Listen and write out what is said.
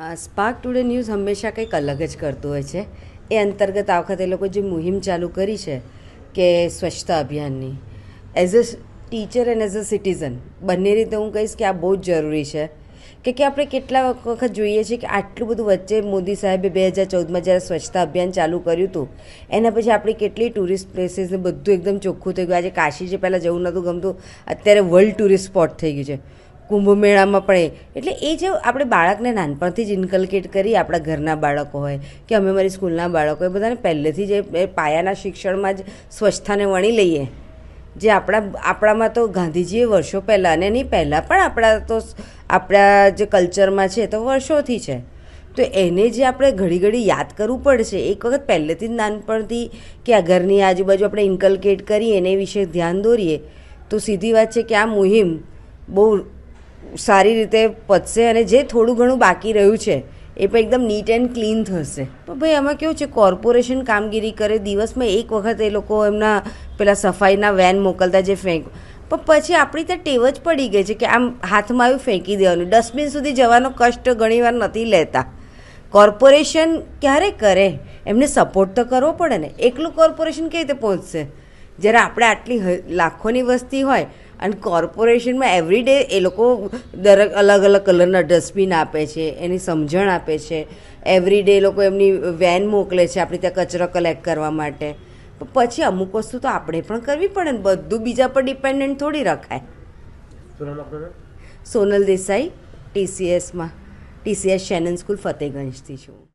Spark today news હંમેશા કંઈક અલગ જ કરતું હોય છે. એ અંતર્ગત આ વખતે એ લોકો જે મુહિમ ચાલુ કરી છે કે સ્વચ્છતા અભિયાનની, as a teacher and as a citizen બંને રીતે હું કહીશ કે આ બહુ જ જરૂરી છે કે આપણે કેટલા વખત જોઈએ છીએ કે આટલું બધું વચ્ચે મોદી સાહેબે 2014માં જ્યારે સ્વચ્છતા અભિયાન ચાલુ કર્યું હતું એના પછી આપણી કેટલી ટુરિસ્ટ પ્લેસીસને બધું એકદમ ચોખ્ખું થઈ ગયું. આજે કાશી જે પહેલાં જવું નહોતું ગમતું, અત્યારે વર્લ્ડ ટુરિસ્ટ સ્પોટ થઈ ગયું છે. કુંભ મેળામાં પણ એટલે એ જે આપણે બાળકને નાનપણથી જ ઇન્કલ્કેટ કરી, આપણા ઘરના બાળકો હોય કે અમે મારી સ્કૂલના બાળકો હોય, બધાને પહેલેથી જ એ પાયાના શિક્ષણમાં જ સ્વચ્છતાને વણી લઈએ. જે આપણામાં તો ગાંધીજીએ વર્ષો પહેલાં અને એની પહેલાં પણ આપણા જે કલ્ચરમાં છે તો વર્ષોથી છે. તો એને જે આપણે ઘડી ઘડી યાદ કરવું પડશે. એક વખત પહેલેથી જ નાનપણથી કે આ ઘરની આજુબાજુ આપણે ઇન્કલ્કેટ કરીએ એને વિશે ધ્યાન દોરીએ તો સીધી વાત છે કે આ મુહિમ બહુ સારી રીતે પતશે અને જે થોડું ઘણું બાકી રહ્યું છે એ પણ એકદમ નીટ એન્ડ ક્લીન થશે. તો ભાઈ આમાં કેવું છે, કોર્પોરેશન કામગીરી કરે, દિવસમાં એક વખત એ લોકો એમના પેલા સફાઈના વેન મોકલતા જે પણ પછી આપણી ત્યાં ટેવ જ પડી ગઈ છે કે આમ હાથમાં આવ્યું ફેંકી દેવાનું. ડસ્ટબિન સુધી જવાનો કષ્ટ ઘણીવાર નથી લેતા. કોર્પોરેશન ક્યારે કરે? એમને સપોર્ટ તો કરવો પડે ને. એકલું કોર્પોરેશન કેવી રીતે પહોંચશે જ્યારે આપણે આટલી લાખોની વસ્તી હોય અને કોર્પોરેશનમાં એવરી ડે એ લોકો દરેક અલગ અલગ કલરના ડસ્ટબિન આપે છે, એની સમજણ આપે છે. એવરી ડે એ લોકો એમની વેન મોકલે છે આપણી ત્યાં કચરો કલેક્ટ કરવા માટે. પછી અમુક વસ્તુ તો આપણે પણ કરવી પડે ને. બધું બીજા પર ડિપેન્ડન્ટ થોડી રખાય. સોનલ દેસાઈ, TCS શેનન સ્કૂલ, ફતેહગંજથી છું.